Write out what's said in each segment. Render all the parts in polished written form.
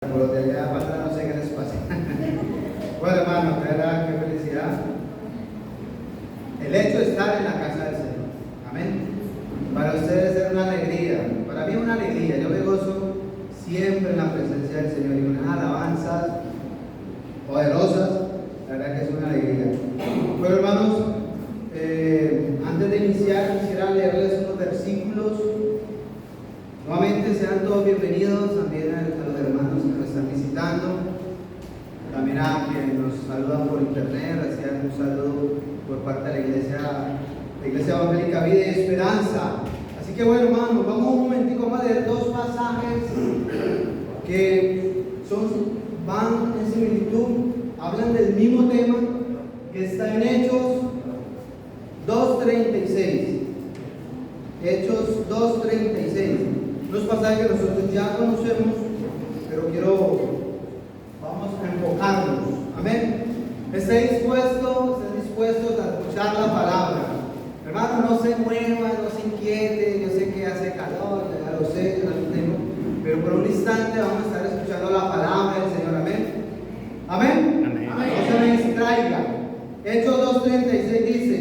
Por los de allá para atrás no sé qué les pasa. Bueno, hermano, de verdad, qué felicidad. El hecho de estar en la casa del Señor. Amén. Para ustedes es una alegría. Para mí es una alegría. Yo me gozo siempre en la presencia del Señor y unas alabanzas poderosas. La verdad que es una alegría. Bueno, hermanos, antes de iniciar quisiera leerles unos versículos. Nuevamente sean todos bienvenidos, también a los hermanos que nos están visitando, también a quienes nos saludan por internet, reciban un saludo por parte de la Iglesia Evangélica Vida y Esperanza. Así que bueno, hermanos, vamos un momentico a leer dos pasajes que van en similitud, hablan del mismo tema, que está en Hechos 2:36. Hechos 2:36. Unos pasajes que nosotros ya conocemos, pero vamos a enfocarnos. Amén. Estén dispuestos a escuchar la palabra. Hermano, no se mueva, no se inquiete. Yo sé que hace calor, ya lo sé, ya lo tengo, pero por un instante vamos a estar escuchando la palabra del Señor. Amén. Amén. Amén. Amén. No se me distraiga. Hechos 2:36 dice: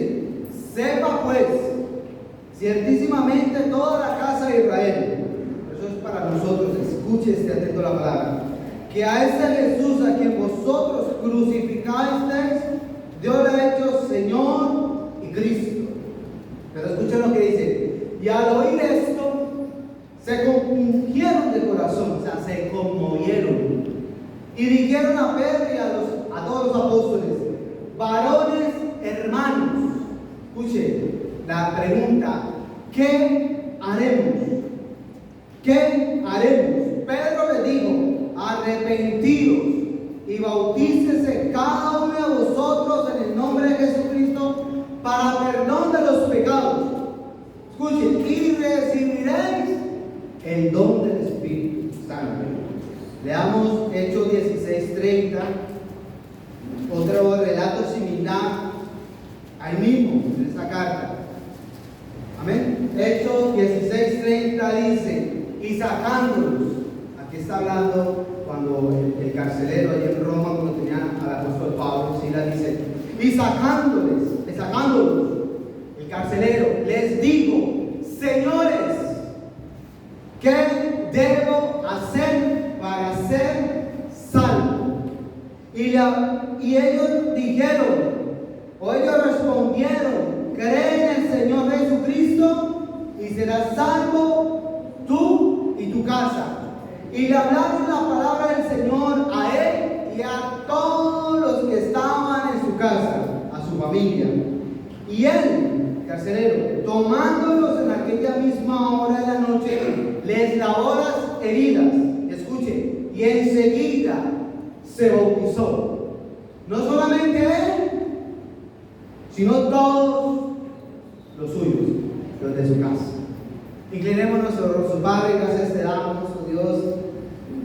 sepa pues ciertísimamente toda la casa de Israel. Eso es para nosotros, escuche atento la palabra, que a este Jesús a quien vosotros crucificasteis, Dios le ha hecho Señor y Cristo. Pero escuchen lo que dice: y al oír esto se compungieron de corazón, o sea, se conmovieron, y dijeron a Pedro y a todos los apóstoles: varones hermanos. Escuche la pregunta: ¿qué haremos? ¿Qué haremos? Pedro le dijo: arrepentidos y bautícese cada uno de vosotros en el nombre de Jesucristo para perdón de los pecados. Escuchen, y recibiréis el don del Espíritu Santo. Leamos Hechos 16:30, otro relato similar ahí mismo en esta carta. Amén. Hechos 16:30 dice: y sacándolos, aquí está hablando cuando el carcelero allí en Roma, cuando tenían al apóstol Pablo, Silas, dice: y sacándolos, el carcelero les dijo: señores, ¿qué debo hacer para ser salvo? Y ellos dijeron, o ellos respondieron: cree en el Señor Jesucristo y serás salvo tú y tu casa. Y le hablaron la palabra del Señor a él y a todos los que estaban en su casa, a su familia. Y él, carcelero, tomándolos en aquella misma hora de la noche, les lavó las heridas. Escuche, y enseguida se bautizó. No solamente él, sino todos los suyos, los de su casa. Inclinemos nuestro rostro. Padre, gracias te damos, oh Dios,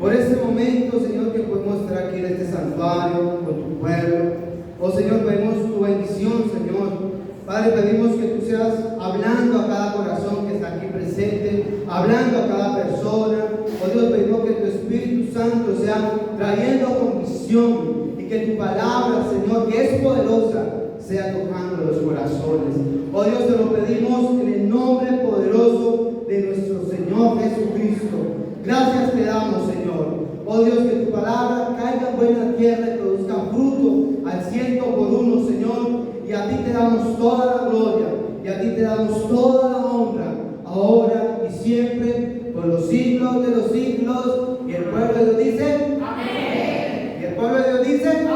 por este momento, Señor, que podemos estar aquí en este santuario con tu pueblo. Oh Señor, pedimos tu bendición, Señor. Padre, pedimos que tú seas hablando a cada corazón que está aquí presente, hablando a cada persona. Oh Dios, pedimos que tu Espíritu Santo sea trayendo convicción y que tu palabra, Señor, que es poderosa, sea tocando los corazones. Oh Dios, te lo pedimos en el nombre poderoso de nuestro Señor Jesucristo. Gracias te damos, Señor. Oh Dios, que tu palabra caiga en buena tierra y produzca fruto al 100%, Señor. Y a ti te damos toda la gloria y a ti te damos toda la honra, ahora y siempre, por los siglos de los siglos. Y el pueblo de Dios dice: amén. Y el pueblo de Dios dice: amén.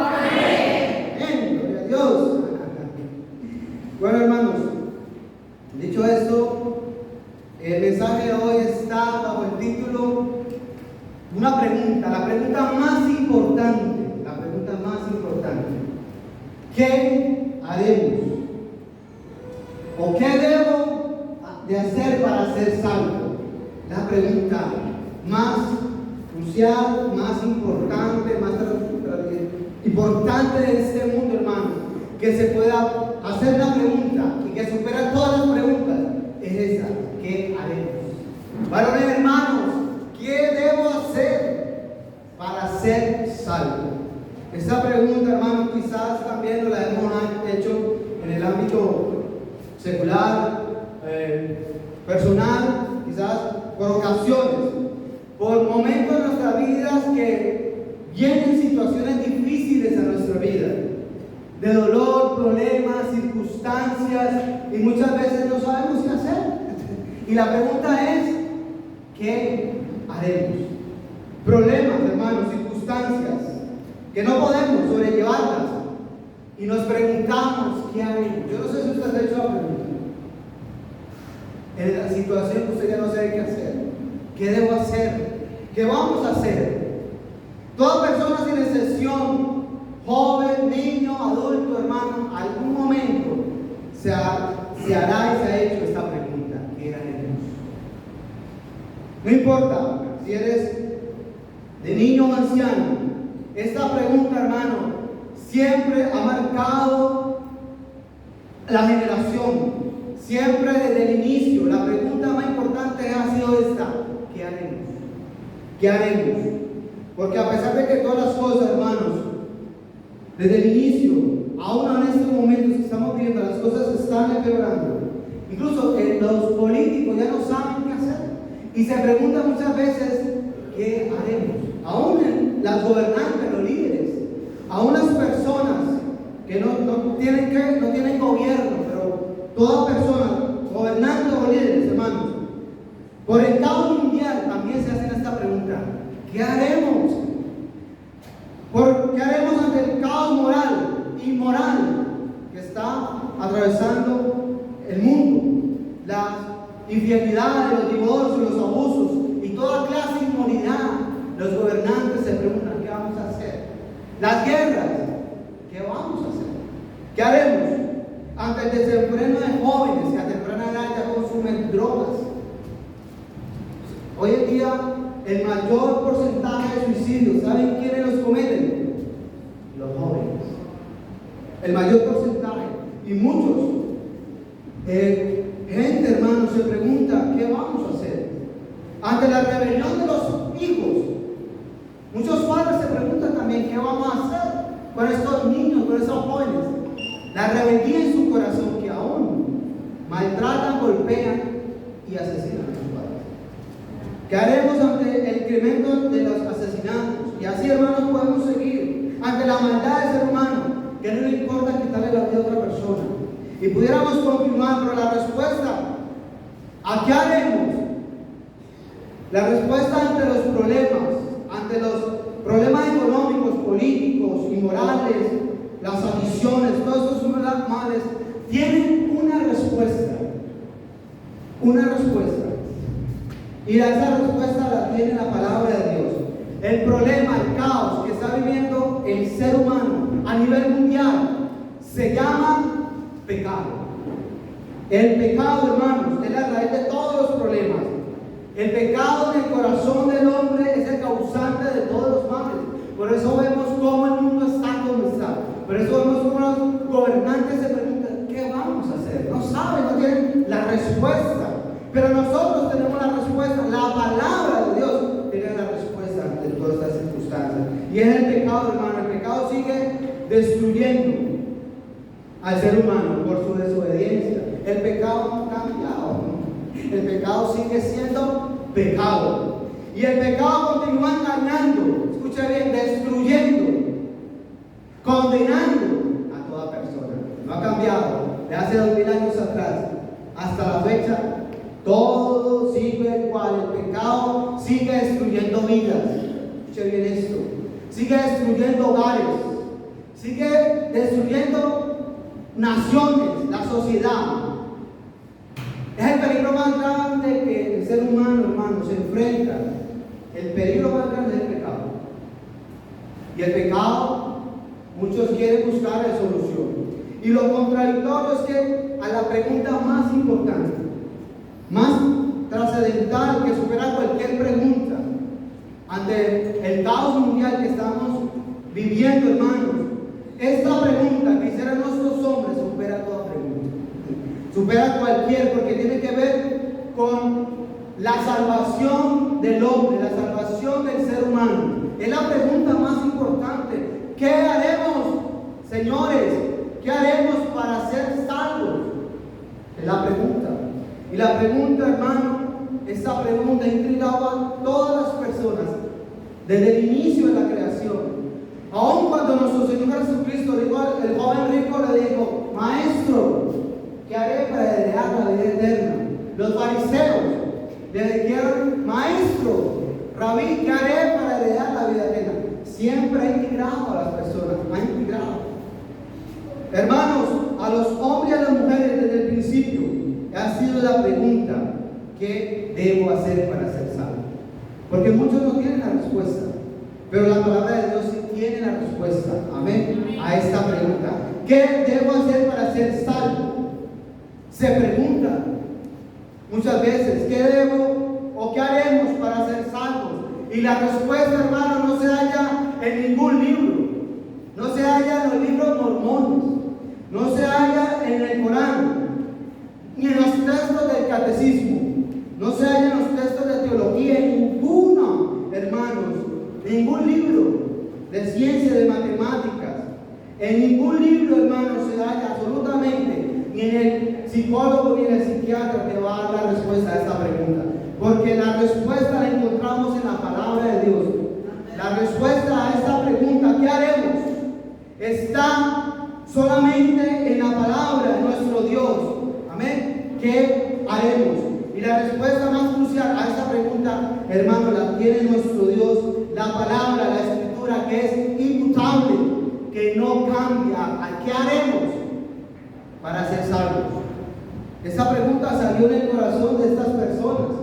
Amén. Gloria a Dios. Bueno, hermanos, dicho esto, el mensaje de hoy está bajo el título una pregunta, la pregunta más importante. ¿Qué haremos? ¿O qué debo de hacer para ser salvo? La pregunta más crucial, más importante, importante de este mundo, hermano, que se pueda hacer la pregunta y que supera todas las preguntas, es esa: ¿qué haremos? Varones hermanos, ¿qué debo hacer para ser salvo? Esta pregunta, hermano, quizás también la hemos hecho en el ámbito secular, personal, quizás por ocasiones, por momentos de nuestras vidas que vienen situaciones difíciles a nuestra vida, de dolor, problemas, circunstancias, y muchas veces no sabemos qué hacer. Y la pregunta es, ¿qué haremos? Problemas, hermanos, circunstancias que no podemos sobrellevarlas, y nos preguntamos, ¿qué haremos? Yo no sé si usted ha hecho la pregunta. En la situación que usted ya no sabe qué hacer, ¿qué debo hacer? ¿Qué vamos a hacer? Toda persona sin excepción, joven, niño, adulto, hermano, algún momento se hará y se ha hecho esta pregunta: ¿qué haremos? No importa si eres de niño o anciano, esta pregunta, hermano, siempre ha marcado la generación. Siempre desde el inicio, la pregunta más importante ha sido esta: ¿qué haremos? ¿Qué haremos? Porque a pesar de que todas las cosas, hermanos, desde el inicio, aún en estos momentos que estamos viendo, las cosas se están empeorando. Incluso los políticos ya no saben qué hacer. Y se preguntan muchas veces, ¿qué haremos? Aún las gobernantes, los líderes, aún las personas que no tienen gobierno, pero toda persona, gobernantes o líderes, hermanos, por el caos mundial también se hacen esta pregunta: ¿qué haremos? ¿Qué haremos ante el caos moral y moral que está atravesando el mundo? Las infidelidades, los divorcios, los abusos y toda clase de inmoralidad. Los gobernantes se preguntan, ¿qué vamos a hacer? Las guerras, ¿qué vamos a hacer? ¿Qué haremos ante el desenfreno de jóvenes que a temprana edad ya consumen drogas? Hoy en día, el mayor porcentaje de suicidios, ¿saben quiénes los cometen? Los jóvenes. El mayor porcentaje. Y muchos, gente, hermanos, se pregunta, ¿qué vamos a hacer? Ante la rebelión de los hijos, muchos padres se preguntan también, ¿qué vamos a hacer con estos niños, con estos jóvenes? La rebeldía en su corazón, que aún maltratan, golpean y asesinan a sus padres. ¿Qué haremos ante el incremento de los asesinatos? Y así, hermanos, podemos seguir ante la maldad del ser humano, que no le importa quitarle la vida a otra persona. Y pudiéramos continuar, pero la respuesta, ¿a qué haremos? La respuesta ante los problemas económicos, políticos y morales, las adicciones, todos estos males, tienen una respuesta. Una respuesta. Y esa respuesta la tiene la palabra de Dios. El problema, el caos que está viviendo el ser humano a nivel mundial se llama pecado. El pecado, hermanos, es la raíz de todos los problemas. El pecado en el corazón del hombre es el causante de todos los males. Por eso vemos cómo el mundo está como está. Por eso vemos cómo los gobernantes se preguntan, ¿qué vamos a hacer? No saben, no tienen la respuesta. Pero nosotros tenemos la respuesta. La palabra de Dios tiene la respuesta ante todas estas circunstancias. Y es el pecado, hermano. El pecado sigue destruyendo al ser humano por su desobediencia. El pecado no ha cambiado, ¿no? El pecado sigue siendo pecado. Y el pecado continúa engañando, escucha bien, destruyendo, condenando a toda persona. No ha cambiado. De hace 2000 años atrás hasta la fecha, todo sigue igual. El pecado sigue destruyendo vidas. Escuche bien esto. Sigue destruyendo hogares. Sigue destruyendo naciones, la sociedad. Es el peligro más grande que el ser humano, hermano, se enfrenta. El peligro más grande es el pecado. Y el pecado, muchos quieren buscar la solución. Y lo contradictorio es que a la pregunta más importante, más trascendental, que supera cualquier pregunta, ante el caos mundial que estamos viviendo, hermanos, esta pregunta que hicieron nuestros hombres supera toda pregunta. Supera cualquier, porque tiene que ver con la salvación del hombre, la salvación del ser humano. Es la pregunta más ¿Qué haremos, señores? ¿Qué haremos para ser salvos? Es la pregunta. Y la pregunta, hermano, esta pregunta intrigaba a todas las personas desde el inicio de la creación. Aun cuando nuestro Señor Jesucristo, el joven rico le dijo: Maestro, ¿qué haré para heredar la vida eterna? Los fariseos le dijeron: Maestro, Rabí, ¿qué haré para heredar la vida eterna? Siempre ha intrigado a las personas, ha intrigado. Hermanos, a los hombres y a las mujeres desde el principio ha sido la pregunta: ¿qué debo hacer para ser salvo? Porque muchos no tienen la respuesta, pero la palabra de Dios sí tiene la respuesta, amén, a esta pregunta. ¿Qué debo hacer para ser salvo? Se pregunta muchas veces: ¿qué debo o qué haremos para ser salvos? Y la respuesta, hermano, no se halla en ningún libro, no se halla en los libros mormones, no se halla en el Corán, ni en los textos del catecismo, no se halla en los textos de teología, en ninguno, hermanos, ningún libro de ciencia, de matemáticas, en ningún libro, hermanos, se halla absolutamente, ni en el psicólogo ni en el psiquiatra que va a dar la respuesta a esta pregunta, porque la respuesta la encontramos en la palabra de Dios. La respuesta a esta pregunta, ¿qué haremos?, está solamente en la palabra de nuestro Dios. Amén. ¿Qué haremos? Y la respuesta más crucial a esta pregunta, hermano, la tiene nuestro Dios, la palabra, la escritura, que es inmutable, que no cambia. ¿Qué haremos para ser salvos? Esta pregunta salió en el corazón de estas personas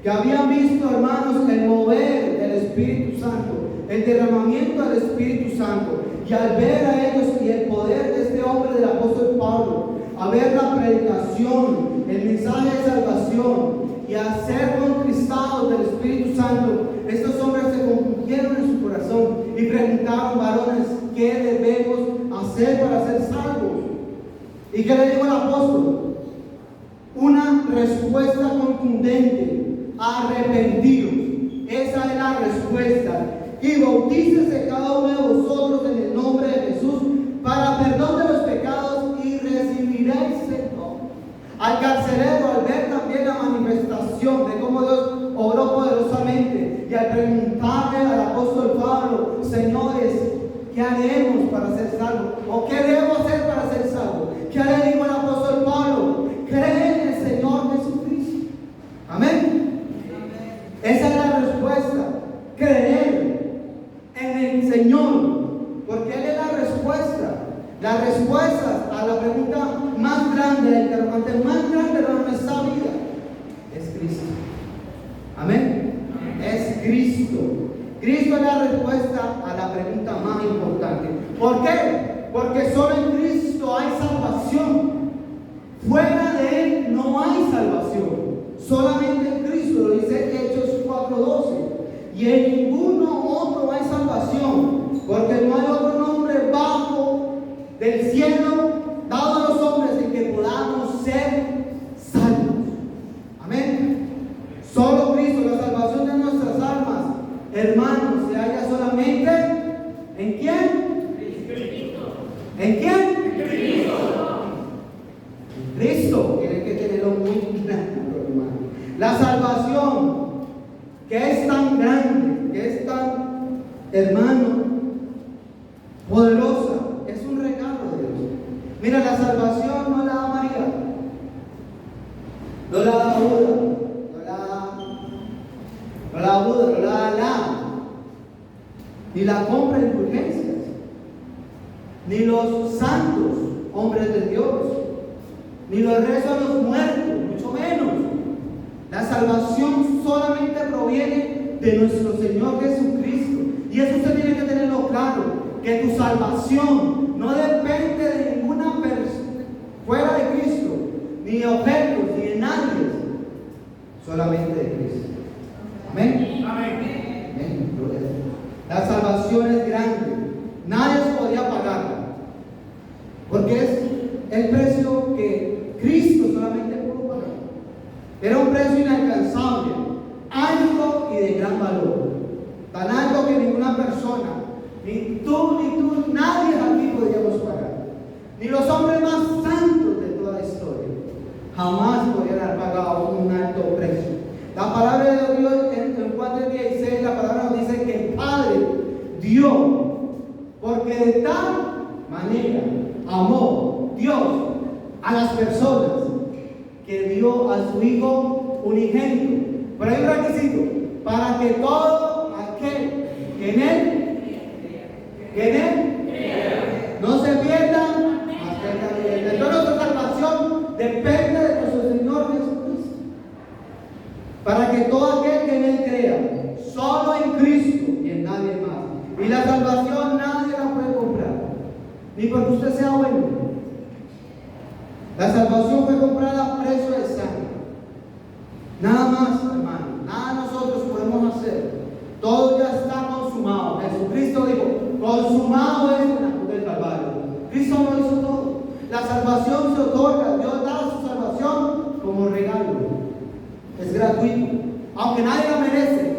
que habían visto, hermanos, el mover del Espíritu Santo, el derramamiento del Espíritu Santo, y al ver a ellos y el poder de este hombre, del apóstol Pablo, a ver la predicación, el mensaje de salvación, y a ser conquistados del Espíritu Santo, estos hombres se compungieron en su corazón y preguntaron: varones, ¿qué debemos hacer para ser salvos? ¿Y qué le dijo el apóstol? Una respuesta contundente: arrepentidos. Esa es la respuesta. Y bautícese cada uno de vosotros en el nombre de Jesús para perdón de los pecados y recibiréis el don. Al carcelero, al ver también la manifestación de cómo Dios obró poderosamente, y al preguntarle al apóstol Pablo: señores, ¿qué haremos para ser salvos? ¿O qué debo hacer para ser salvo? ¿Qué le dijo el apóstol Pablo? Cree en el Señor Jesucristo. Amén. Esa es la respuesta: creer en el Señor, porque Él es la respuesta. La respuesta a la pregunta más grande, la interrogante más grande de nuestra vida, es Cristo. Amén. Es Cristo. Cristo es la respuesta a la pregunta más importante. ¿Por qué? Porque solo en Cristo hay salvación. Fuera de Él no hay salvación. Solamente en Cristo, lo dice Hechos 4:12. Y en ninguno otro hay salvación, porque no hay otro nombre bajo del cielo dado a los hombres en que podamos ser salvos. Amén. Solo Cristo, la salvación de nuestras almas, hermanos, se halla solamente ¿en quién? Cristo. ¿En quién? Cristo. Cristo. Tiene que tenerlo muy claro, hermano. La salvación, que es tan grande, que es tan, hermano, poderosa, es un regalo de Dios. Mira, la salvación no la da María, no la da Buda, no la da Alá, ni la compra en indulgencias, ni los santos, hombres de Dios, ni los rezos a los muertos, mucho menos. La salvación solamente proviene de nuestro Señor Jesucristo. Y eso usted tiene que tenerlo claro, que tu salvación no depende de ninguna persona fuera de Cristo, ni de objetos, ni de nadie, solamente de Cristo. Amén. Amén. Amén. La salvación es grande, nadie podría pagarla, porque es el precio que Cristo solamente pudo pagar. Era un precio inalcanzable, alto y de gran valor, tan alto que ninguna persona, Ni tú, nadie aquí podríamos pagar. Ni los hombres más santos de toda la historia jamás podrían haber pagado un alto precio. La palabra de Dios en Juan 3:16, la palabra nos dice que el Padre dio, porque de tal manera amó Dios a las personas que dio a su Hijo unigénito. Pero hay un requisito: para que todo aquel que en él no se pierda, mas tenga vida. Entonces nuestra salvación depende de nuestro Señor Jesucristo. Para que todo aquel que en él crea, solo en Cristo y en nadie más. Y la salvación nadie la puede comprar, ni porque usted sea bueno. La salvación fue comprada a precio de sangre. Nada más, hermano. Nada nosotros podemos hacer. Todo ya está consumado. Jesucristo dijo: consumado es en la cruz del Calvario. Cristo lo hizo todo. La salvación se otorga. Dios da su salvación como regalo. Es gratuito. Aunque nadie la merece.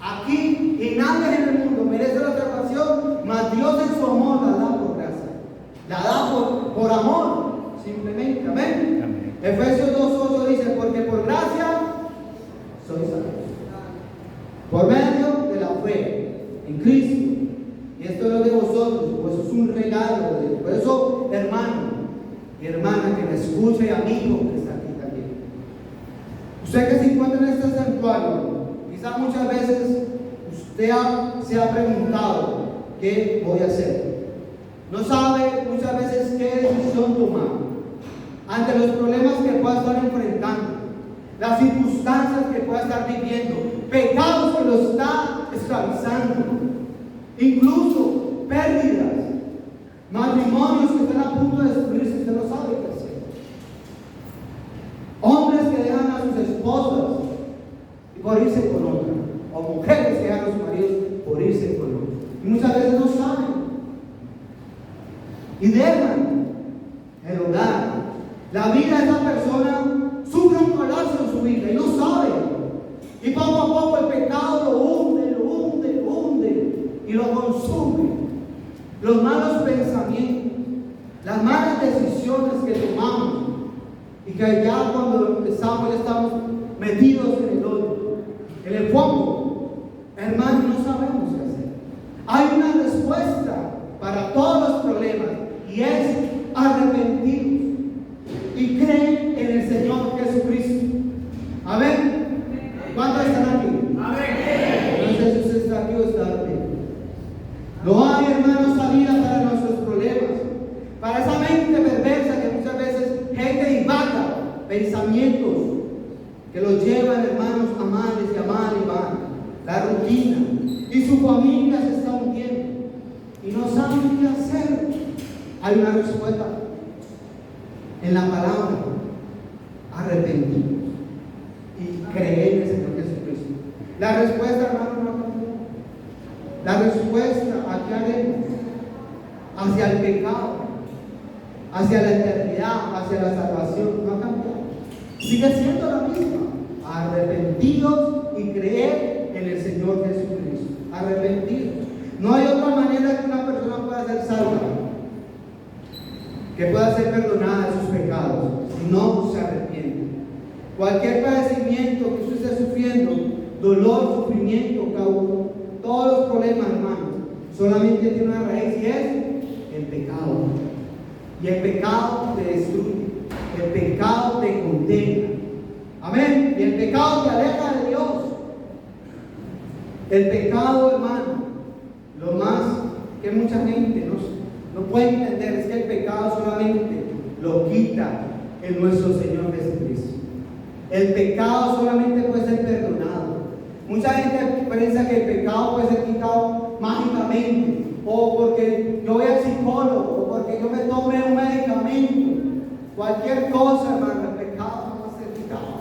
Aquí y nadie en el mundo merece la salvación, mas Dios en su amor la da por gracia. La da por amor. Simplemente. Amén. Amén. Efesios 2:8 dice: porque por gracia sois salvos, por medio de la fe en Cristo. Y esto no es de vosotros, pues es un regalo de Dios. Por eso, hermano y hermana que me escucha, y amigo que está aquí también, usted que se encuentra en este santuario, quizás muchas veces usted se ha preguntado: ¿qué voy a hacer? No sabe muchas veces qué decisión tomar ante los problemas que pueda estar enfrentando, las circunstancias que pueda estar viviendo, pecados que lo está esclavizando, incluso pérdidas, matrimonios que están a punto de destruirse. Usted no sabe qué hacer. Hombres que dejan a sus esposas por irse con otra, o mujeres que dejan a sus maridos por irse con otra, y muchas veces no saben y dejan el hogar. La vida de esa persona sufre un colapso en su vida y no sabe. Y poco a poco el pecado lo hunde y lo consume. Los malos pensamientos, las malas decisiones que tomamos, y que ya cuando estamos metidos en el hoyo, en el fondo, hermanos, no sabemos qué hacer. Hay una respuesta para todos los problemas, y es arrepentirnos y creen en el Señor Jesucristo. Amén. ¿Cuántos están aquí? Amén. No sé si usted está aquí o está aquí. No hay, hermanos, salida para nuestros problemas, para esa mente perversa que muchas veces gente divaga pensamientos que los llevan, hermanos, a mal y van. La rutina, y su familia se está hundiendo y no saben qué hacer. Hay una respuesta en la palabra: arrepentirnos y creer en el Señor Jesucristo. La respuesta, hermano, no cambió. La respuesta a qué haremos, hacia el pecado, hacia la eternidad, hacia la salvación, no ha cambiado. Sigue siendo la misma: arrepentidos y creer en el Señor Jesucristo. Arrepentidos. No hay otra manera que una persona pueda ser salva, que pueda ser perdonada de sus pecados, si no se arrepiente. Cualquier padecimiento que usted esté sufriendo, dolor, sufrimiento, todos los problemas, hermanos, solamente tiene una raíz, y es el pecado. Y el pecado te destruye, el pecado te condena. Amén. Y el pecado te aleja de Dios. El pecado, hermano, lo más que mucha gente no puede entender es que el pecado solamente lo quita en nuestro Señor Jesucristo. El pecado solamente puede ser perdonado. Mucha gente piensa que el pecado puede ser quitado mágicamente, o porque yo voy al psicólogo, o porque yo me tome un medicamento. Cualquier cosa, hermano, el pecado no va a ser quitado.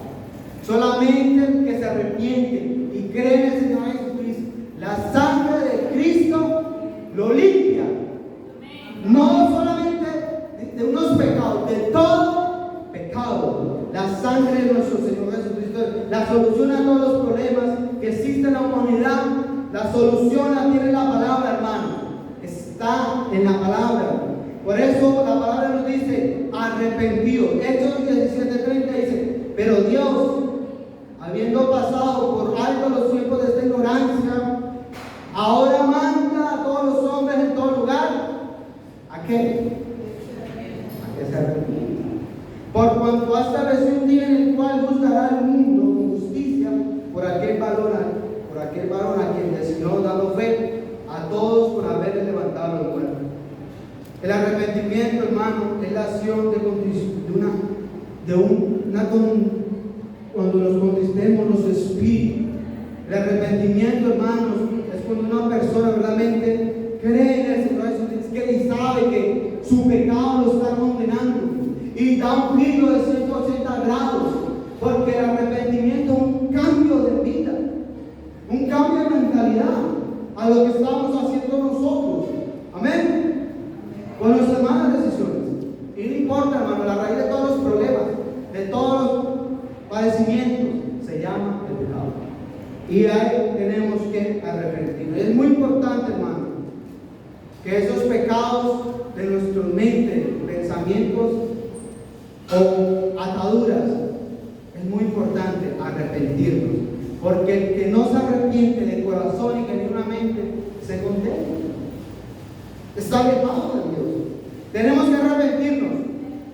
Solamente el que se arrepiente y cree en el Señor Jesucristo, la sangre de Cristo lo limpia. No solamente de unos pecados, de todo pecado. La sangre de nuestro Señor Jesucristo, la solución a todos los problemas que existen en la humanidad, la solución la tiene la palabra, hermano. a todos los hombres en todo lugar, ¿a qué? A que se arrepientan. Por cuanto ha establecido un día en el cual juzgará al mundo con justicia por aquel varón a quien designó dando fe a todos por haberle levantado los muertos. El arrepentimiento, hermano, es la acción cuando nos contristemos los espíritus. El arrepentimiento, hermanos, es cuando una persona realmente cree en el Señor Jesucristo, que sabe que su pecado lo está condenando y da un giro de 180 grados, porque el arrepentimiento es un cambio de vida, un cambio de mentalidad a lo que estamos haciendo nosotros. Amén. Con nuestras malas decisiones. Y no importa, hermano, la raíz de todos los problemas, de todos los padecimientos, se llama el pecado. Y ahí tenemos que arrepentirnos. Es muy importante, hermano, que esos pecados de nuestra mente, pensamientos o ataduras, es muy importante arrepentirnos. Porque el que no se arrepiente de corazón y que tiene una mente, se condena. Está alejado de Dios. Tenemos que arrepentirnos.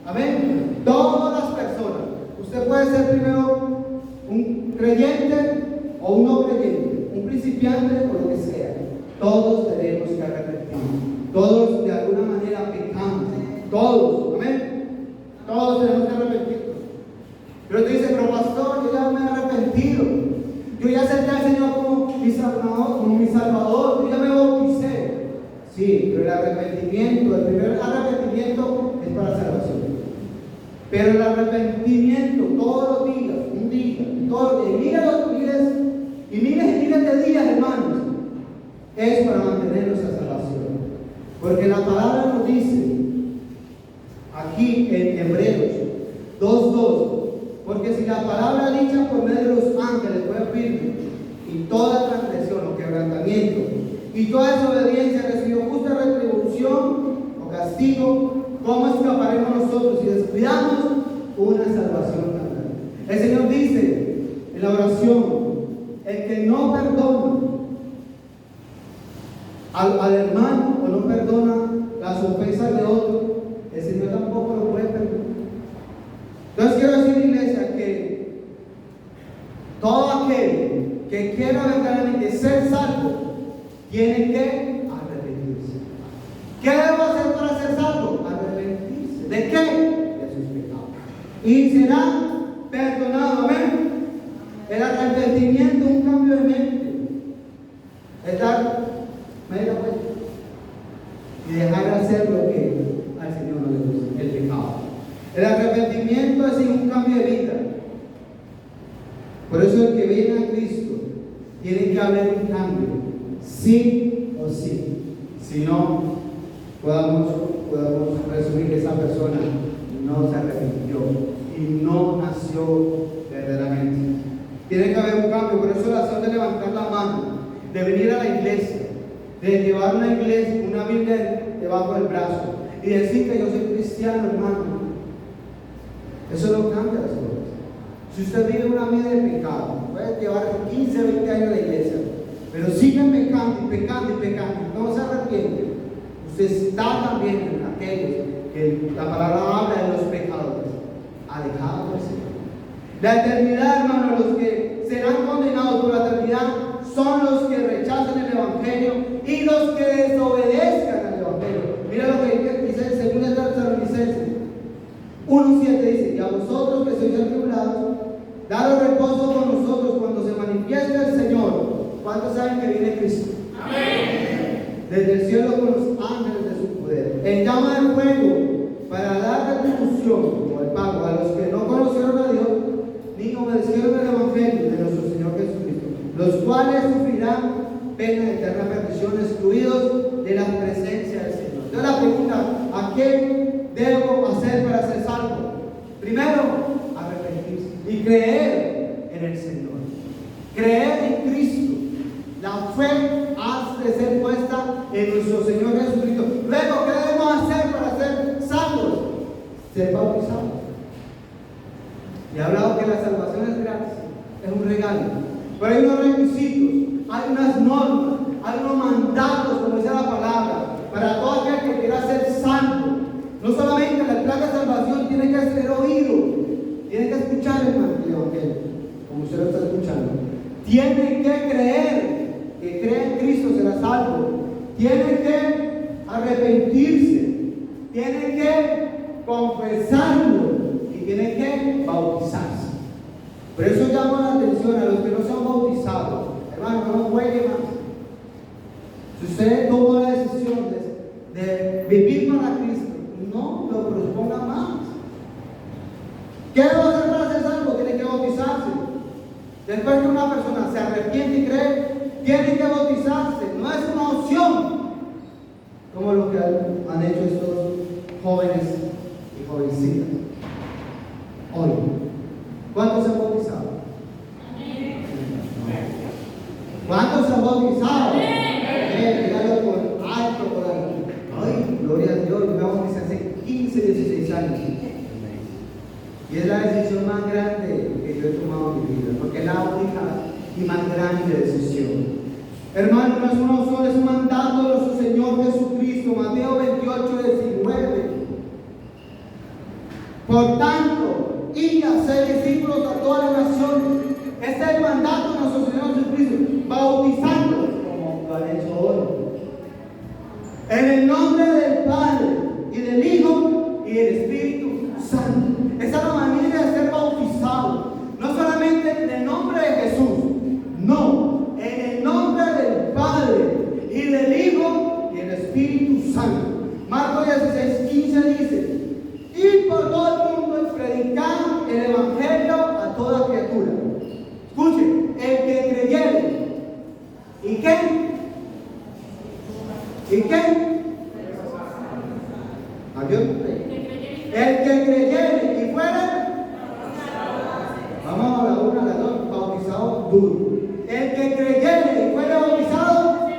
Amén. Todas las personas. Usted puede ser primero un creyente o un no creyente, un principiante o lo que sea. Todos tenemos que arrepentirnos. Todos de alguna manera pecamos. Todos. Amén. Todos tenemos que arrepentirnos. Pero tú dices, pero pastor, yo ya me he arrepentido. Yo ya acepté al Señor como mi Salvador. Yo ya me bauticé. Sí, pero el arrepentimiento, el primer arrepentimiento es para salvación. Pero el arrepentimiento todos los días, un día, todos los días, miles de días, hermanos, es para mantener nuestra salvación. Porque la palabra nos dice, aquí en Hebreos 2:2, porque si la palabra dicha por medio de los ángeles fue firme, y toda transgresión o quebrantamiento, y toda desobediencia recibió justa retribución o castigo, ¿cómo escaparemos nosotros si descuidamos una salvación tan grande? El Señor dice en la oración, el que no perdona al hermano o no perdona las ofensas de otro, el Señor tampoco lo puede perdonar. Entonces quiero decir, iglesia, que todo aquel que quiera verdaderamente ser salvo tiene que arrepentirse. ¿Qué debo hacer para ser salvo? Arrepentirse. ¿De qué? De sus pecados. Y será perdonado. Amén. El arrepentimiento es un cambio de mente. Es dar media vuelta y dejar de hacer lo que al Señor no le gusta, el pecado. El arrepentimiento es un cambio de vida. Por eso el que viene a Cristo tiene que haber un cambio, sí o sí. Si no, podamos resumir que esa persona no se arrepintió y no nació verdaderamente. Tiene que haber un cambio. Por eso la acción de levantar la mano, de venir a la iglesia, de llevar una Biblia debajo del brazo y decir que yo soy cristiano, hermano, eso no cambia las cosas. Si usted vive una vida de pecado, puede llevar 15, 20 años a la iglesia, pero sigue pecando y pecando y pecando, no se arrepiente, usted está también en aquellos que la palabra habla de los pecadores, alejados del Señor. La eternidad, hermano, los que serán condenados por la eternidad son los que rechazan el Evangelio y los que desobedezcan al Evangelio. Mira lo que dice en 2 Tesalonicenses 1:7, dice: y a vosotros que sois atribulados, daros reposo con nosotros cuando se manifieste el Señor. ¿Cuántos saben que viene Cristo? Amén. Desde el cielo con los ángeles de su poder, en llama de fuego, para dar retribución o el pago a los que no conocieron a Dios ni obedecieron el Evangelio de nuestro Señor Jesucristo, los cuales sufrirán pena de eterna perdición, excluidos de la presencia del Señor. Entonces la pregunta: ¿a qué debo hacer para ser salvo? Primero, arrepentirse y creer en el Señor, creer en Cristo. La fe ha de ser puesta en nuestro Señor Jesucristo. Luego, ¿qué debemos hacer para ser salvos? Ser bautizados. Y he hablado que la salvación es gratis, es un regalo, pero hay unos requisitos, hay unas normas, hay unos mandatos, como dice la como usted lo está escuchando, tiene que creer que cree en Cristo será salvo, tiene que arrepentirse, tiene que confesarlo y tiene que bautizarse. Por eso llamo la atención a los que no se han bautizado. Hermano, no juegue más. Si usted tomó la decisión de vivir para Cristo, no lo posponga más. ¿Qué debe hacer para ser salvo? Tiene que bautizarse. Después que una persona se arrepiente y cree, tiene que bautizarse. No es una opción, como lo que han hecho estos jóvenes y jovencitas hoy. ¿Cuántos se han bautizado? ¿Cuántos se han bautizado? Dígalo por alto por ahí. Ay, gloria a Dios, yo me bauticé hace 15, 16 años. Y es la decisión más grande que yo he tomado en mi vida, porque es la única y más grande decisión. Hermano, no es una opción, es un mandato de nuestro Señor Jesucristo. Mateo 28, 19. Por tanto, id a ser discípulos a todas las naciones. Este es el mandato de nuestro Señor Jesucristo, bautizándolos como lo han hecho hoy, en el nombre del Padre y del Hijo y del Espíritu Santo. Esa es la manera de ser bautizado, no solamente en el nombre de Jesús, no, en el nombre del Padre y del Hijo y del Espíritu Santo. Marcos 16, 15 dice: y por todo el mundo predicar el Evangelio a toda criatura. Escuche, el que creyere. ¿Y qué? ¿Y qué? Adiós. El que creyere y fuera. Vamos a la una, a la dos, bautizado duro. El que creyere y fuera bautizado.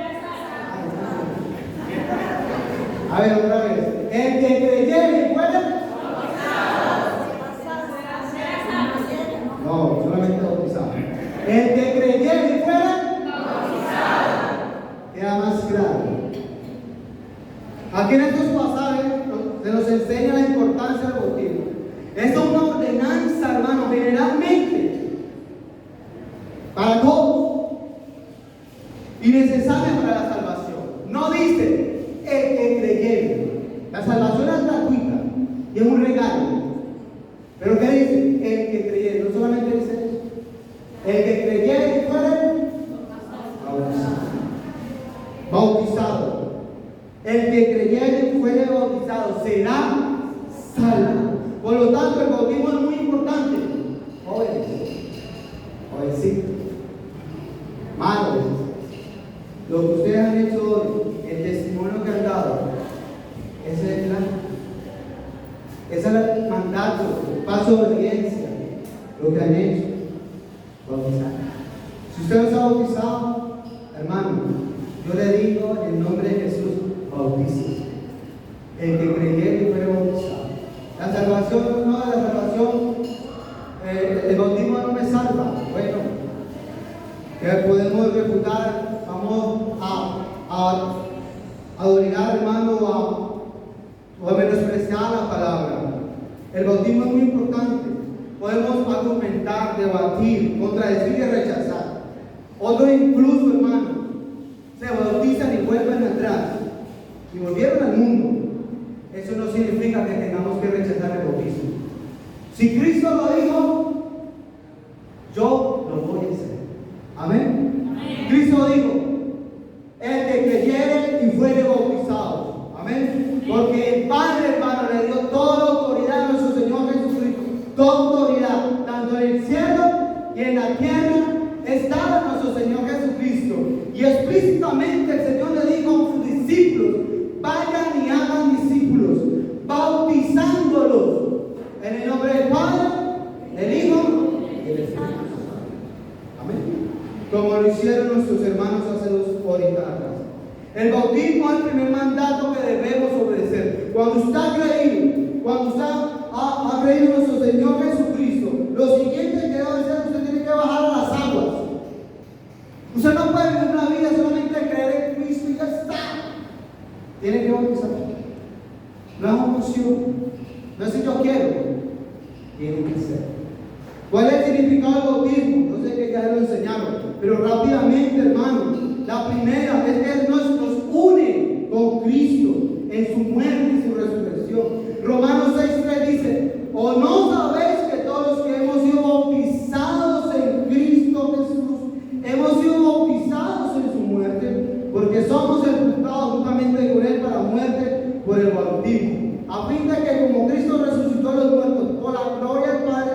A ver, otra vez. El que creyere y fuera. No, solamente bautizado. El que creyere y fuera bautizado. Queda más claro. Aquí en estos pasajes se nos enseña la importancia del bautismo. Es una ordenanza, hermano, generalmente para todos y necesaria para la salvación. No dice el que creyere. La salvación es gratuita y es un regalo. Pero ¿qué dice? El que creyere. No solamente dice eso. El que creyere y fuera bautizado. Bautizado. El que creyere y fuere bautizado será salvo. Por lo tanto, el bautismo es muy importante. Jóvenes, jovencitos, madres, lo que ustedes han hecho hoy, el testimonio que han dado, ese es el plan. Ese es el mandato, el paso de obediencia, lo que han hecho. Bautizar. Si usted no se ha bautizado, hermano, yo le digo en el nombre de Jesús, bautícese. El que creyere y fuere bautizado. La salvación, no, la salvación, el bautismo no me salva. Bueno, que podemos refutar, vamos a adorar, hermano, o a menospreciar la palabra. El bautismo es muy importante. Podemos argumentar, debatir, contradecir y rechazar. Otros incluso, hermano, se bautizan y vuelven atrás y volvieron al mundo. Eso no significa que tengamos que rechazar el bautismo. Si Cristo lo dijo, yo lo voy a hacer. Amén. Amén. Cristo dijo: el que creyere y fuere bautizado. Amén. Porque el Padre, hermano, le dio toda la autoridad a nuestro Señor Jesucristo. Toda autoridad, tanto en el cielo y en la tierra, está nuestro Señor Jesucristo. Y explícitamente el Señor le dijo a sus discípulos: vayan y hagan discípulos, bautizándolos en el nombre del Padre, del Hijo y del Espíritu Santo. Amén. Como lo hicieron nuestros hermanos hace 2 horitas atrás. El bautismo es el primer mandato que debemos obedecer. Cuando usted ha creído, cuando usted ha creído en nuestro Señor Jesucristo, lo siguiente que debe hacer, usted tiene que bajar a las aguas. Usted no puede vivir una vida solamente de creer en Cristo y ya está. Tiene que bautizar. No es una opción. No es si yo quiero. Tiene que ser. ¿Cuál es el significado del bautismo? Yo sé que ya lo enseñaron, pero rápidamente, hermanos. La primera es que Él nos une con Cristo en su muerte y su resurrección. Romanos 6:3 dice: ¿o no sabéis que todos los que hemos sido bautizados en Cristo Jesús, hemos sido bautizados en su muerte? Porque somos sepultados juntamente con Él para muerte por el bautismo, a fin de que como Cristo resucitó a los muertos por la gloria del Padre,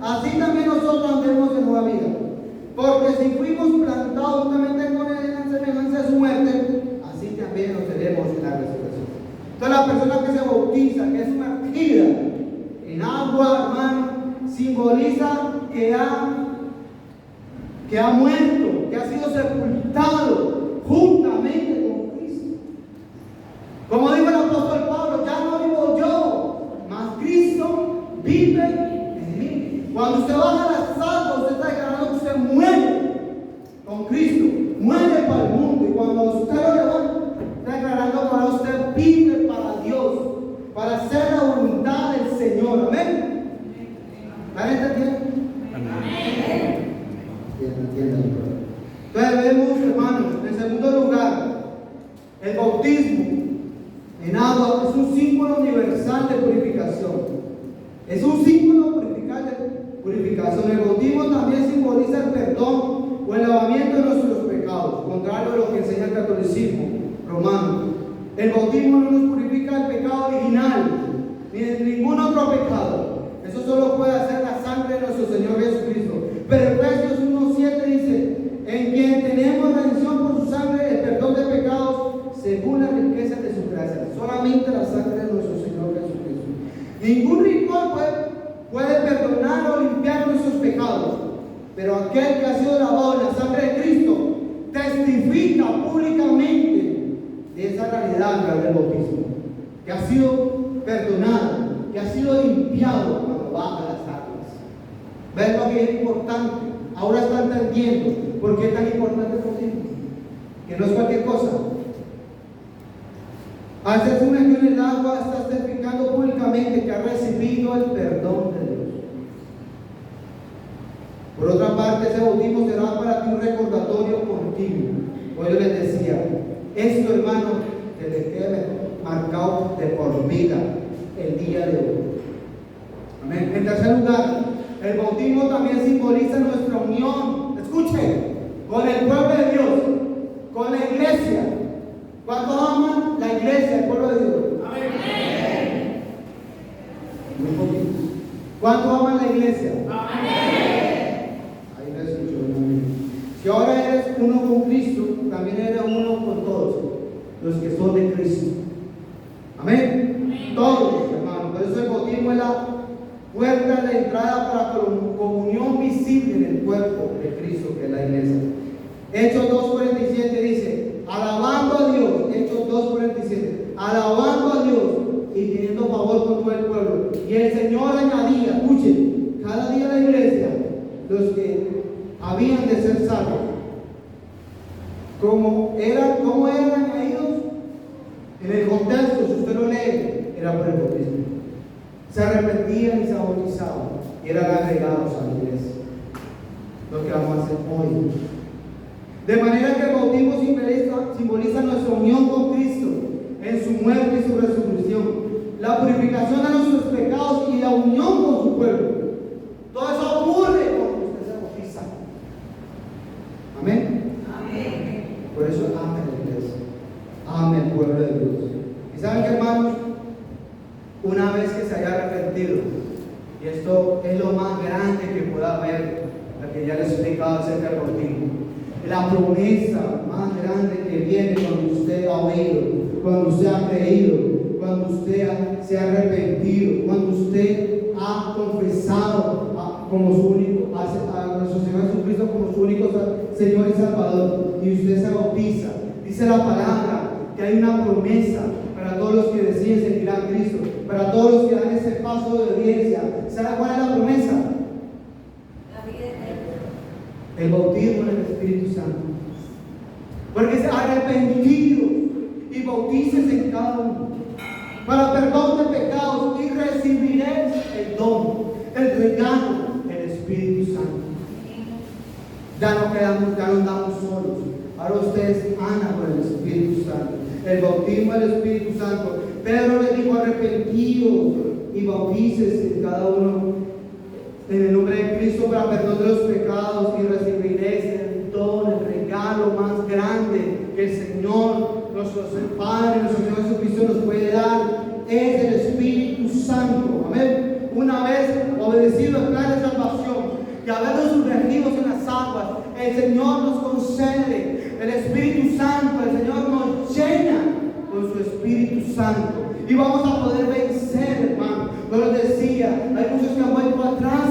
así también nosotros andemos en nueva vida. Porque si fuimos plantados juntamente con Él en semejanza de su muerte, así también nos seremos en la resurrección. Entonces la persona que se bautiza, que es sumergida en agua, hermano, simboliza que ha muerto, que ha sido sepultado juntamente con Cristo. Como dijo el apóstol Pablo: ya no vivo yo, mas Cristo vive en mí. Cuando usted baja las aguas, usted está declarando que usted muere con Cristo, muere para el mundo. Y cuando usted lo levanta, está declarando que ahora usted vive para Dios, para hacer la voluntad del Señor. Amén. ¿Están entendiendo? Amén. Entonces vemos, hermanos, en segundo lugar, el bautismo en agua es un símbolo universal de purificación. Es un símbolo de purificación. El bautismo también simboliza el perdón o el lavamiento de nuestros pecados, contrario a lo que enseña el catolicismo romano. El bautismo no nos purifica el pecado original, ni de ningún otro pecado. Eso solo puede hacer la sangre de nuestro Señor Jesucristo. Pero Efesios 1:7 dice: en quien tenemos redención por su sangre, el perdón de pecados, según la riqueza de su gracia. Solamente la sangre de nuestro Señor Jesucristo. Ningún ritual puede perdonar o limpiar nuestros pecados, pero aquel que ha sido lavado en la sangre de Cristo testifica públicamente de esa realidad del bautismo, que ha sido perdonado, que ha sido limpiado cuando baja las aguas. ¿Ven lo que es importante? Ahora está entendiendo por qué es tan importante el bautismo, que no es cualquier cosa. Al ser sumergido en el agua, estás testificando públicamente que has recibido el perdón de Dios. Por otra parte, ese bautismo será para ti un recordatorio continuo. Como yo les decía, esto, hermano, que les quede marcado de por vida el día de hoy. Amén. En tercer lugar, el bautismo también simboliza nuestra unión, escuchen, con el pueblo de Dios, con la iglesia. ¿Cuántos aman la iglesia, el pueblo de Dios? Amén. Muy poquito. ¿Cuántos aman la iglesia? Amén. Ahí lo escucho, hermano. Si ahora eres uno con Cristo, también eres uno con todos los que son de Cristo. Amén. Amén. Todos, hermano. Por eso el bautismo es la puerta de entrada para la comunión visible en el cuerpo de Cristo, que es la iglesia. Hechos 2:47 dice: alabando a Dios, Hechos 2:47, alabando a Dios y teniendo favor con todo el pueblo. Y el Señor añadía, escuchen, cada día a la iglesia los que habían de ser salvos. ¿Cómo eran ellos? En el contexto, si usted lo lee, era por el bautismo. Se arrepentían y se bautizaban y eran agregados a la iglesia. Lo que vamos a hacer hoy. De manera que el bautismo simboliza nuestra unión con Cristo en su muerte y su resurrección, la purificación de nuestros pecados y la unión con su pueblo. Todo eso ocurre cuando usted se bautiza. Amén. Amén. Por eso ame la iglesia, ame el pueblo de Dios. Y saben que, hermanos, una vez que se haya arrepentido, y esto es lo más grande que pueda haber, la que ya les he explicado acerca del bautismo. La promesa más grande que viene cuando usted ha oído, cuando usted ha creído, cuando usted se ha arrepentido, cuando usted ha confesado como su único, a nuestro Señor Jesucristo como su único Señor y Salvador, y usted se bautiza. Dice la palabra que hay una promesa para todos los que deciden seguir a Cristo, para todos los que dan ese paso de obediencia. ¿Sabe cuál es la promesa? El bautismo en el Espíritu Santo. Porque es arrepentido y bautícese en cada uno para perdón de pecados y recibiréis el don, el regalo del Espíritu. Ya no andamos solos. Ahora ustedes andan con el Espíritu Santo. El bautismo del Espíritu Santo. Pedro les dijo: arrepentíos y bautícese cada uno en el nombre de Cristo para perdón de los pecados, y recibiréis el don, el regalo más grande que el Señor, nuestro Padre, nuestro Señor Jesucristo nos puede dar. Es el Espíritu Santo. Amén. Una vez obedecido el plan de salvación y habernos sumergidos en las aguas, el Señor nos concede el Espíritu Santo. El Señor nos llena con su Espíritu Santo y vamos a poder vencer, hermano. Yo les decía, hay muchos que han vuelto atrás,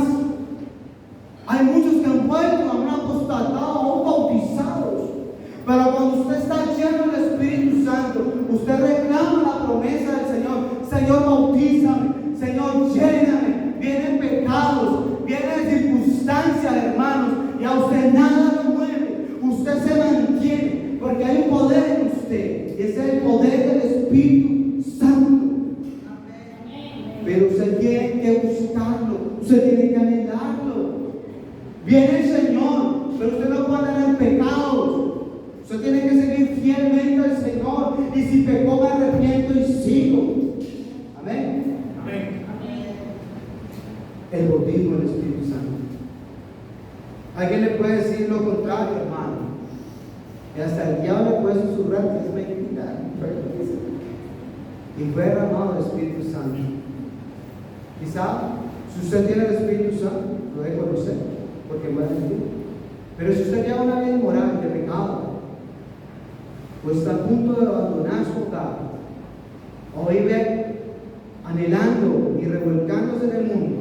hay muchos que han vuelto, han apostatado, aún bautizados. Pero cuando usted está lleno del Espíritu Santo, usted reclama la promesa del Señor: Señor, bautízame, Señor, lléname. Vienen pecados, vienen circunstancias, hermanos, y a usted nada lo mueve. Usted se mantiene porque hay un poder en usted, y ese es el poder del Espíritu Santo. Pero usted tiene que buscarlo, usted tiene que anhelarlo. Viene el Señor, pero usted no puede andar en pecados. Usted tiene que seguir fielmente al Señor. Y si pecó, me arrepiento y sigo. Amén. Amén. El bautismo del Espíritu Santo. Alguien le puede decir lo contrario, hermano. Y hasta el diablo puede susurrar que es mentira. Y fue derramado el Espíritu Santo. Quizá, si usted tiene el Espíritu Santo, lo debe conocer, porque va a mentir. Pero si usted lleva una vida inmoral, de pecado, o está a punto de abandonar su hogar, o vive anhelando y revolcándose en el mundo,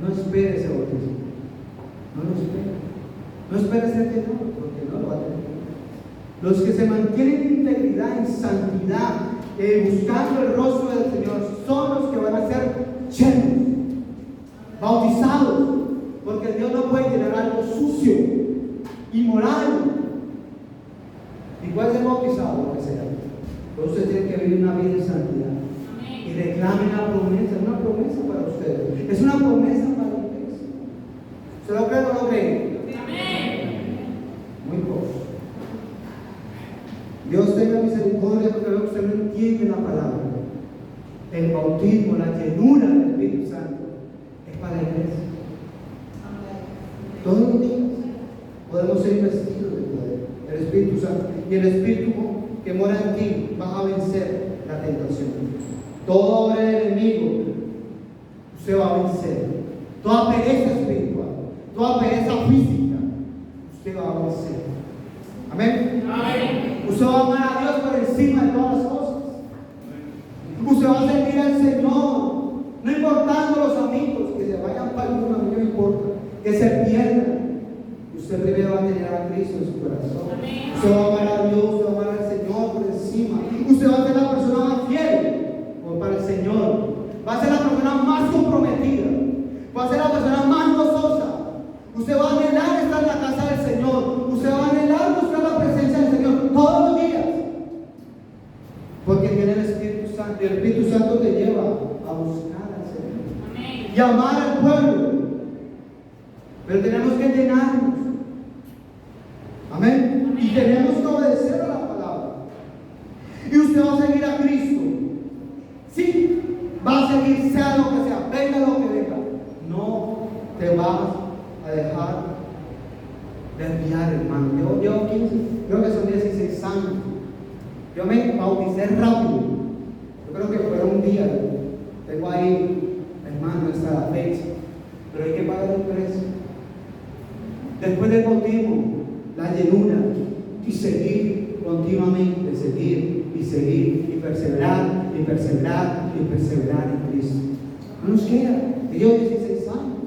no espere ese bautismo. No lo espere. No espere ser llenado, porque no lo va a tener. Los que se mantienen en integridad, en santidad, buscando el rostro del Señor, son los que van a ser llenos, bautizados, porque Dios no puede llenar algo sucio, inmoral. Y puede ser bautizado, lo que sea. Pero usted tiene que vivir una vida en santidad. Amén. Y reclamen la promesa. Es una promesa para ustedes. Es una promesa para ustedes. ¿Se lo creen o no creen? Amén. Muy pocos. Dios tenga misericordia, porque veo que usted no entiende la palabra. El bautismo, la llenura del Espíritu Santo es para la iglesia. Todos los días podemos ser investidos del poder del Espíritu Santo, y el Espíritu que mora en ti va a vencer la tentación. Todo obra del enemigo usted va a vencer. Toda pereza espiritual, toda pereza física, usted va a vencer. Amén. Amén. Usted va a amar a Dios por encima de todas las cosas. Usted va a servir al Señor, no importando los amigos que se vayan para el mundo, a mí no me importa, que se pierdan. Usted primero va a tener a Cristo en su corazón. Amén. Usted va a amar a Dios, usted va a amar al Señor por encima. Usted va a ser la persona más fiel para el Señor. Va a ser la persona más comprometida. Va a ser la persona más gozosa. Usted va a anhelar estar en la casa del Señor. Usted va a anhelar buscar la presencia del Señor todos los días. Porque tiene el Espíritu Santo. Y el Espíritu Santo te lleva a buscar al Señor. Amén. Y amar al pueblo. Pero tenemos que llenarnos. Amén. Amén. Y tenemos que obedecer a la palabra. Y usted va a seguir a Cristo. Sí, va a seguir, sea lo que sea, venga lo que venga. No te vas a dejar desviar, hermano. Yo llevo 15, creo que son 16 años. Yo me bauticé rápido. Yo creo que fue un día. Tengo ahí, hermano, hasta la fecha. Pero hay que pagar el precio. Después del bautismo, la llenura, y seguir continuamente, seguir y seguir, y perseverar, y perseverar, y perseverar en Cristo. No nos queda. Yo 16 años.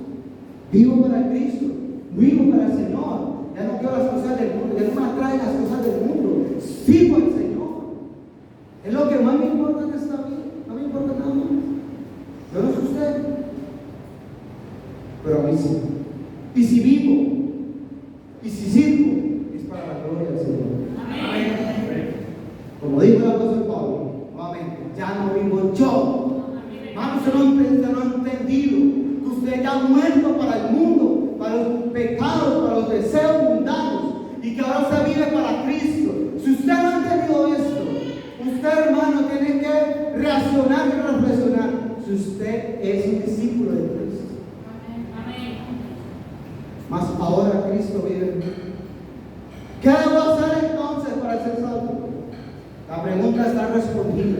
Vivo para Cristo, vivo para el Señor. Ya no quiero las cosas del mundo, ya no me atraen las cosas del mundo. Sigo al Señor. Es lo que más me importa en esta vida. No me importa nada más. Yo no sé usted, pero a mí sí. Y si vivo, y si sirvo, es para la gloria del Señor. Amén. Como dijo el apóstol Pablo, nuevamente, ya no vivo yo. Hermano, usted no ha entendido que usted ya ha muerto para el mundo, para los pecados, para los deseos mundanos, y que ahora usted vive para Cristo. Si usted no ha entendido esto, usted, hermano, tiene que reaccionar y reflexionar si usted es un discípulo de Cristo. Amén. Mas ahora Cristo vive en mí. ¿Qué debo hacer entonces para ser salvo? La pregunta está respondida.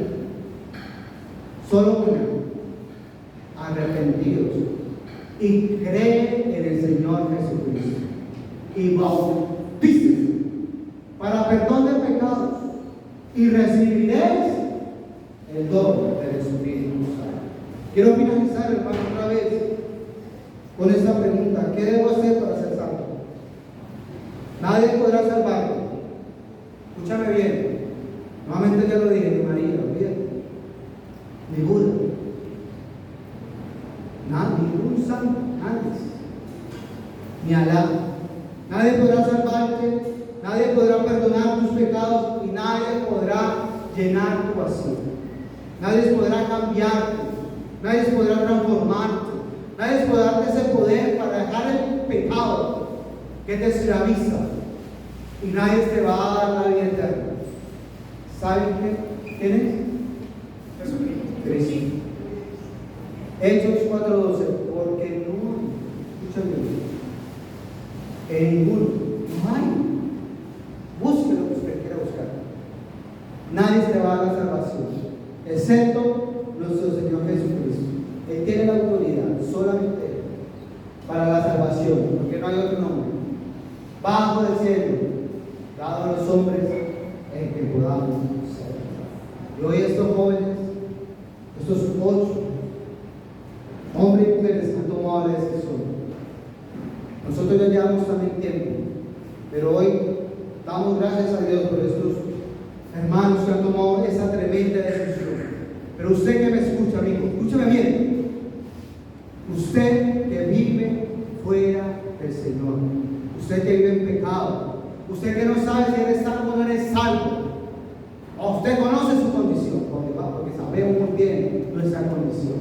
Solo una: arrepentidos y cree en el Señor Jesucristo y bautícense para perdón de pecados y recibiréis el don del Espíritu Santo. Quiero finalizar, hermano, otra vez con esta pregunta: ¿qué debo hacer para ser salvo? Nadie podrá salvarme. Escúchame bien. Nuevamente ya lo dije, ni María, olvídate, ni Buda, ningún santo, nadie, ni Alá. Nadie podrá salvarte, nadie podrá perdonar tus pecados y nadie podrá llenar tu vacío. Nadie podrá cambiarte, nadie podrá transformarte, nadie podrá darte ese poder para dejar el pecado que te esclaviza, y nadie te va a dar la vida eterna. ¿Saben quién es? Jesucristo. Cristo. Hechos 4:12. Porque no hay, escúchame, en ninguno, no hay. Busque lo que usted quiera buscar. Nadie te va a dar la salvación, excepto nuestro Señor Jesucristo. Él tiene la autoridad, solamente Él, para la salvación, porque no hay otro nombre bajo el cielo dado a los hombres en que podamos ser. Y hoy estos jóvenes, estos 8 hombres y mujeres han tomado la decisión. Nosotros ya llevamos también tiempo, pero hoy damos gracias a Dios por estos hermanos que han tomado esa tremenda decisión. Pero usted que me escucha, amigo, escúchame bien. Usted que vive fuera del Señor, usted que vive en pecado, usted que no sabe si eres salvo o no eres salvo, o usted conoce su condición, porque sabemos muy bien nuestra condición.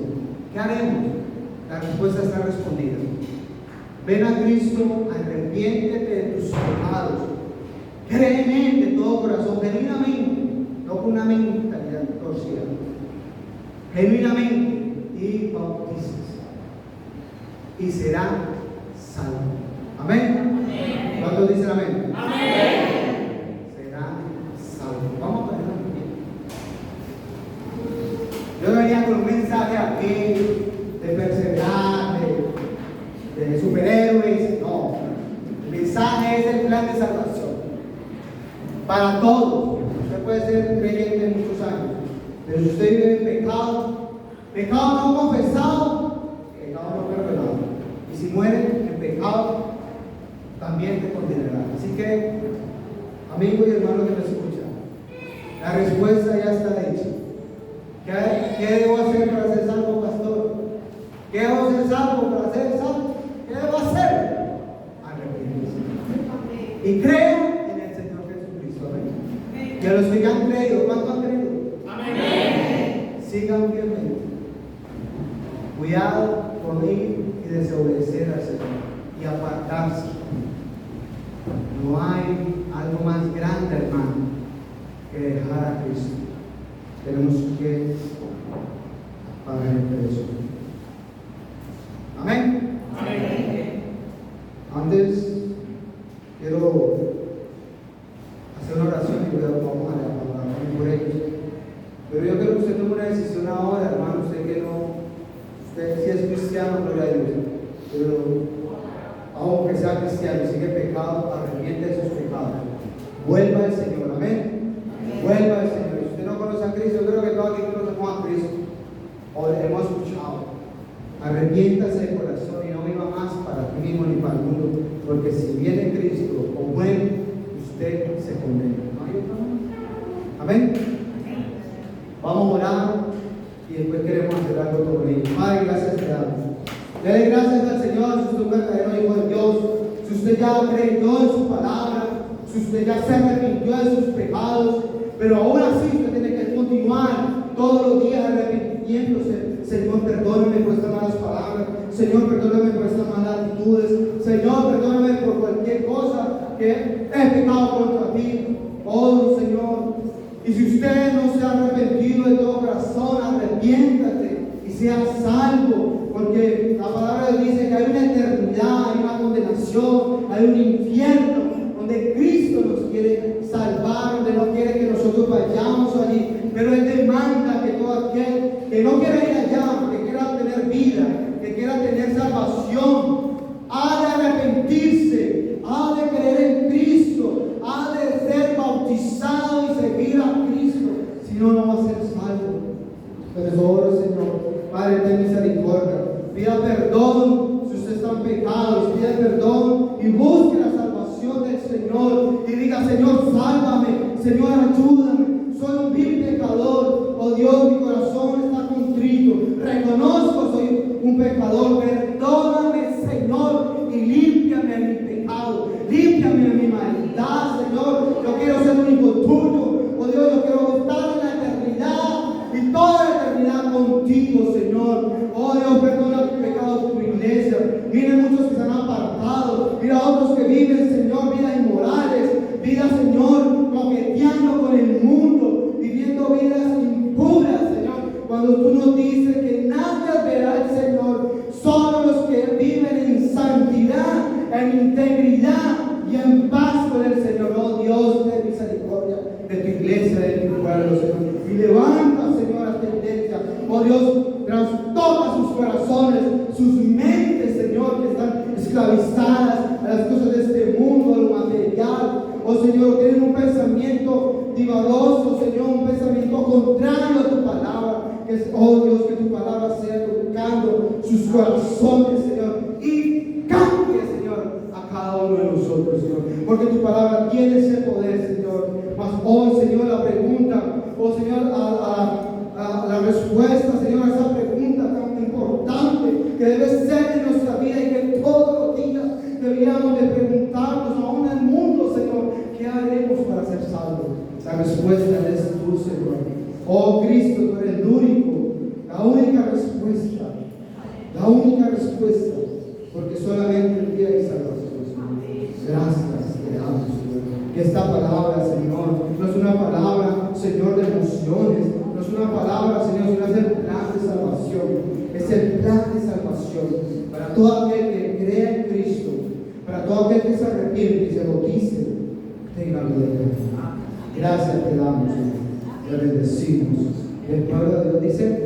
¿Qué haremos? La respuesta está respondida. Ven a Cristo, arrepiéntete de tus pecados, cree en Él de todo corazón, genuinamente, no con una mentalidad torcida, genuinamente, y bautícese, y será salvo. Amén. ¿Cuántos dicen amén? Amén. Será salvo. Vamos a ponerlo bien. Yo venía con un mensaje aquí de perseverar, de superhéroes. No, el mensaje es el plan de salvación para todos. Usted puede ser creyente en muchos años, pero si usted vive en pecado no confesado, pecado no perdonado, y si muere en pecado, también te condenará. Así que, amigo y hermano que me escucha, la respuesta ya está hecha. ¿Qué debo hacer para ser salvo, pastor? ¿Qué debo ser salvo para ser salvo? ¿Qué debo hacer? Arrepentirse. Y creo en el Señor Jesucristo. Amén. Y a los que ya han creído, ¿cuánto han creído? Amén. Sigan fielmente. Cuidado con ir y desobedecer al Señor y apartarse. No hay algo más grande, hermano, que dejar a Cristo. Tenemos que pagar el precio. Amén. Amén. Antes quiero hacer una oración y luego vamos a orar por ellos. Pero yo quiero que usted tome una decisión ahora, hermano. Usted que no, usted si es cristiano, gloria a Dios. Pero aunque sea cristiano y sigue pecado, arrepiente de sus pecados. Vuelva al Señor, amén. Vuelva al Señor. Si usted no conoce a Cristo, yo creo que todos aquí conocemos a Cristo, o le hemos escuchado. Arrepiéntase de corazón y no viva más para ti mismo ni para el mundo, porque si viene Cristo o muere, usted se condena. ¿No hay otro? Amén. Vamos a orar y después queremos hacer algo con ellos. Padre, gracias te damos. Dele gracias al Señor si usted es un verdadero hijo de Dios, si usted ya creyó en su palabra, si usted ya se arrepintió de sus pecados, pero aún así usted tiene que continuar todos los días arrepintiéndose, Señor, perdóname por estas malas palabras. Señor, perdóname por estas malas actitudes. Señor, perdóname por cualquier cosa que he pecado contra ti. Oh, Señor. Y si usted no se ha arrepentido de todo corazón, arrepiéntate y sea salvo. Porque la palabra de Dios dice que hay una eternidad, hay una condenación, hay un infierno donde Cristo nos quiere salvar, donde no quiere que nosotros vayamos allí. Pero Él demanda que todo aquel que no quiera ir allá, que quiera tener vida, que quiera tener salvación, ha de arrepentirse, ha de creer en Cristo, ha de ser bautizado y seguir a Cristo. Si no, no va a ser salvo. Pero oro, Señor, Padre, ten misericordia. Pida perdón si usted está en pecados, pida perdón y busque la salvación del Señor. Y diga, Señor, sálvame, Señor, ayúdame. Soy un vil pecador. Oh Dios, mi corazón está contrito. Reconozco, soy un pecador. Perdóname, Señor, y límpiame de mi pecado. Límpiame de mi maldad, Señor. Yo quiero ser un hijo tuyo. Oh Dios, yo quiero estar en la eternidad y toda la eternidad contigo, Señor. Oh Dios, perdona mis pecados, tu iglesia. Mira muchos que se han apartado. Mira otros que viven, Señor, vidas inmorales. Vida, Señor, coqueteando con el mundo, viviendo vidas impuras, Señor. Cuando tú nos dices que nadie verá al Señor, solo los que viven en santidad, en integridad y en paz con el Señor. Oh Dios, ten misericordia de tu iglesia, de tu pueblo, Señor. Y levanta, Señor, a esta iglesia. Oh Dios, trastoca sus corazones, sus mentes, Señor, que están esclavizadas a las cosas de este mundo, a lo material. Oh Señor, tienen un pensamiento divagoso, Señor, un pensamiento contrario a tu palabra. Oh Dios, que tu palabra sea tocando sus corazones, Señor, y cambie, Señor, a cada uno de nosotros, Señor, porque tu palabra tiene ese poder, Señor. Mas hoy, Señor, la pregunta, oh Señor, la respuesta, Señor, a esa pregunta tan importante que debe ser en nuestra vida y que todos los días deberíamos de preguntarnos, aún en el mundo, Señor, ¿qué haremos para ser salvos? La respuesta es tú, Señor. Oh Cristo, tú eres el único, la única respuesta, porque solamente en ti hay salvación, Señor. Gracias te damos, Señor. Que esta palabra, Señor, no es una palabra, Señor, de emociones, no es una palabra, Señor, sino es el plan de salvación. Es el plan de salvación para todo aquel que cree en Cristo, para todo aquel que se arrepiente y se bautice, tenga vida eterna. Gracias te damos, Señor. Te bendecimos. El pueblo de Dios dice.